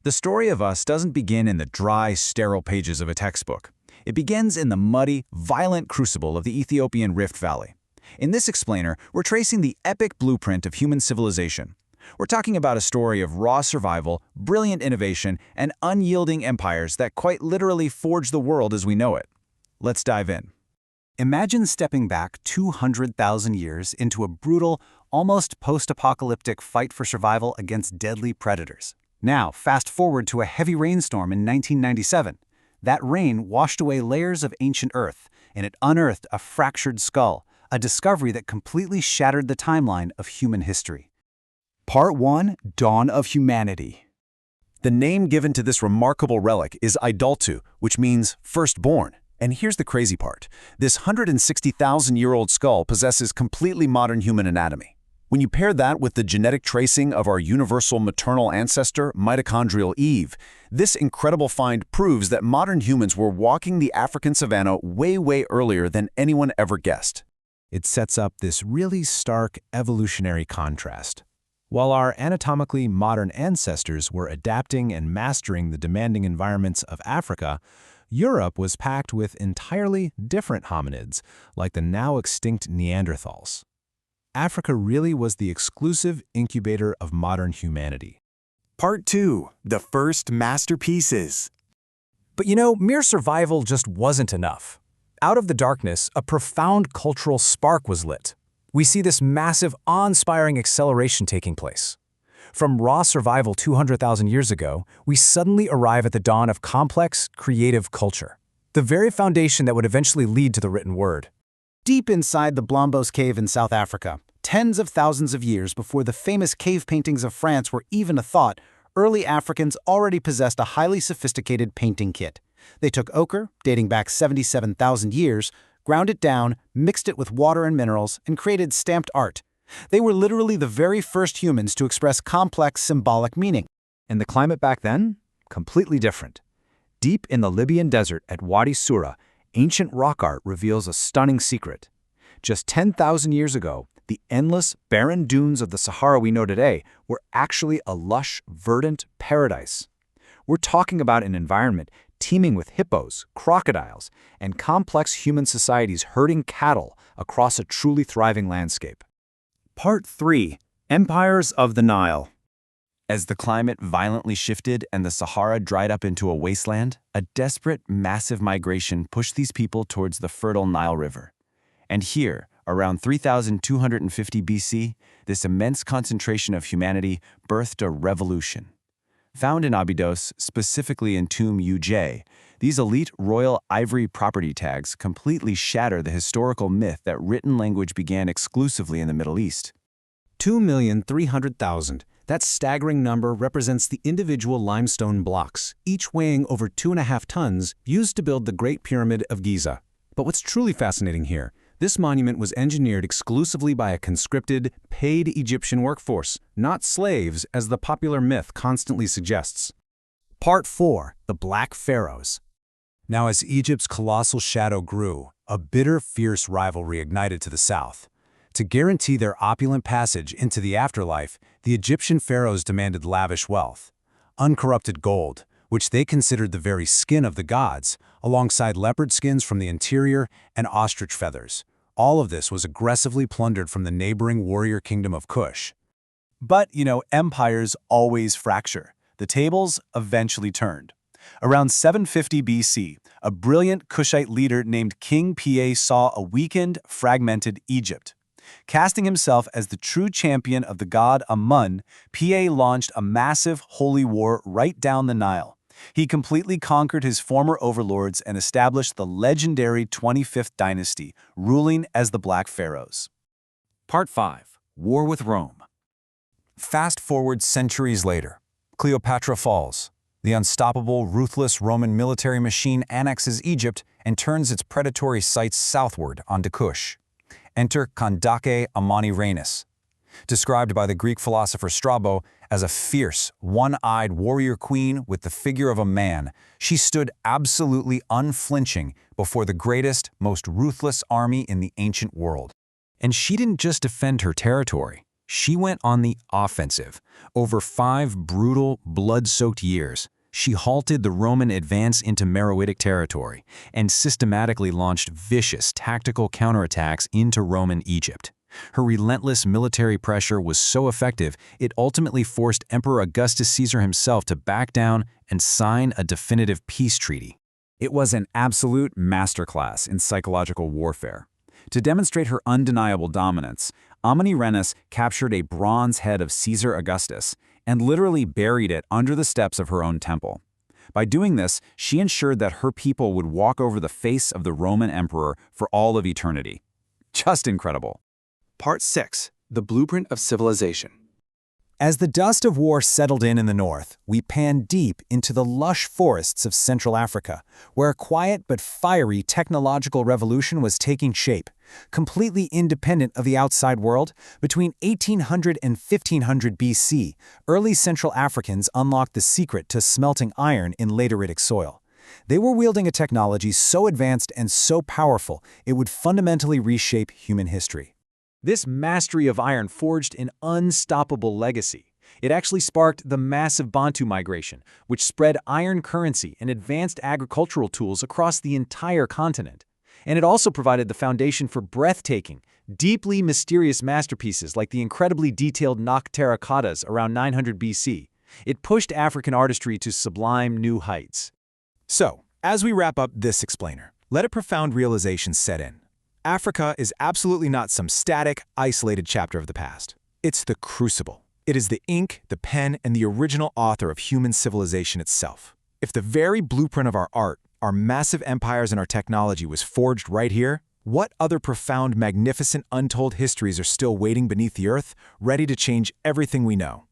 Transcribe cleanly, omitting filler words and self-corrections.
The story of us doesn't begin in the dry, sterile pages of a textbook. It begins in the muddy, violent crucible of the Ethiopian Rift Valley. In this explainer, we're tracing the epic blueprint of human civilization. We're talking about a story of raw survival, brilliant innovation, and unyielding empires that quite literally forged the world as we know it. Let's dive in. Imagine stepping back 200,000 years into a brutal, almost post-apocalyptic fight for survival against deadly predators. Now, fast forward to a heavy rainstorm in 1997. That rain washed away layers of ancient Earth, and it unearthed a fractured skull, a discovery that completely shattered the timeline of human history. Part 1: Dawn of Humanity. The name given to this remarkable relic is Idaltu, which means firstborn. And here's the crazy part. This 160,000-year-old skull possesses completely modern human anatomy. When you pair that with the genetic tracing of our universal maternal ancestor, mitochondrial Eve, this incredible find proves that modern humans were walking the African savanna way earlier than anyone ever guessed. It sets up this really stark evolutionary contrast. While our anatomically modern ancestors were adapting and mastering the demanding environments of Africa, Europe was packed with entirely different hominids, like the now extinct Neanderthals. Africa really was the exclusive incubator of modern humanity. Part 2: The First Masterpieces. But mere survival just wasn't enough. Out of the darkness, a profound cultural spark was lit. We see this massive, awe-inspiring acceleration taking place. From raw survival 200,000 years ago, we suddenly arrive at the dawn of complex, creative culture. The very foundation that would eventually lead to the written word. Deep inside the Blombos Cave in South Africa, tens of thousands of years before the famous cave paintings of France were even a thought, early Africans already possessed a highly sophisticated painting kit. They took ochre, dating back 77,000 years, ground it down, mixed it with water and minerals, and created stamped art. They were literally the very first humans to express complex symbolic meaning. And the climate back then? Completely different. Deep in the Libyan desert at Wadi Sura, ancient rock art reveals a stunning secret. Just 10,000 years ago, the endless, barren dunes of the Sahara we know today were actually a lush, verdant paradise. We're talking about an environment teeming with hippos, crocodiles, and complex human societies herding cattle across a truly thriving landscape. Part 3: Empires of the Nile. As the climate violently shifted and the Sahara dried up into a wasteland, a desperate, massive migration pushed these people towards the fertile Nile River. And here, around 3,250 BC, this immense concentration of humanity birthed a revolution. Found in Abydos, specifically in Tomb Uj, these elite royal ivory property tags completely shatter the historical myth that written language began exclusively in the Middle East. 2,300,000. That staggering number represents the individual limestone blocks, each weighing over 2.5 tons, used to build the Great Pyramid of Giza. But what's truly fascinating here, this monument was engineered exclusively by a conscripted, paid Egyptian workforce, not slaves, as the popular myth constantly suggests. Part 4: The Black Pharaohs. Now, as Egypt's colossal shadow grew, a bitter, fierce rivalry ignited to the south. To guarantee their opulent passage into the afterlife, the Egyptian pharaohs demanded lavish wealth, uncorrupted gold, which they considered the very skin of the gods, alongside leopard skins from the interior and ostrich feathers. All of this was aggressively plundered from the neighboring warrior kingdom of Kush. But, empires always fracture. The tables eventually turned. Around 750 BC, a brilliant Kushite leader named King Pa saw a weakened, fragmented Egypt. Casting himself as the true champion of the god Amun, Pa launched a massive holy war right down the Nile. He completely conquered his former overlords and established the legendary 25th dynasty, ruling as the Black Pharaohs. Part 5: War with Rome. Fast forward centuries later, Cleopatra falls. The unstoppable, ruthless Roman military machine annexes Egypt and turns its predatory sights southward onto Kush. Enter Candace Amani-Renis. Described by the Greek philosopher Strabo as a fierce, one-eyed warrior queen with the figure of a man, she stood absolutely unflinching before the greatest, most ruthless army in the ancient world. And she didn't just defend her territory. She went on the offensive. Over 5 brutal, blood-soaked years, she halted the Roman advance into Meroitic territory and systematically launched vicious tactical counterattacks into Roman Egypt. Her relentless military pressure was so effective, it ultimately forced Emperor Augustus Caesar himself to back down and sign a definitive peace treaty. It was an absolute masterclass in psychological warfare. To demonstrate her undeniable dominance, Amanirenas captured a bronze head of Caesar Augustus and literally buried it under the steps of her own temple. By doing this, she ensured that her people would walk over the face of the Roman emperor for all of eternity. Just incredible. Part 6. The Blueprint of Civilization. As the dust of war settled in the north, we panned deep into the lush forests of Central Africa, where a quiet but fiery technological revolution was taking shape. Completely independent of the outside world, between 1800 and 1500 BC, early Central Africans unlocked the secret to smelting iron in lateritic soil. They were wielding a technology so advanced and so powerful, it would fundamentally reshape human history. This mastery of iron forged an unstoppable legacy. It actually sparked the massive Bantu migration, which spread iron currency and advanced agricultural tools across the entire continent. And it also provided the foundation for breathtaking, deeply mysterious masterpieces like the incredibly detailed Nok terracottas around 900 BC. It pushed African artistry to sublime new heights. So, as we wrap up this explainer, let a profound realization set in. Africa is absolutely not some static, isolated chapter of the past. It's the crucible. It is the ink, the pen, and the original author of human civilization itself. If the very blueprint of our art, our massive empires, and our technology was forged right here, what other profound, magnificent, untold histories are still waiting beneath the earth, ready to change everything we know?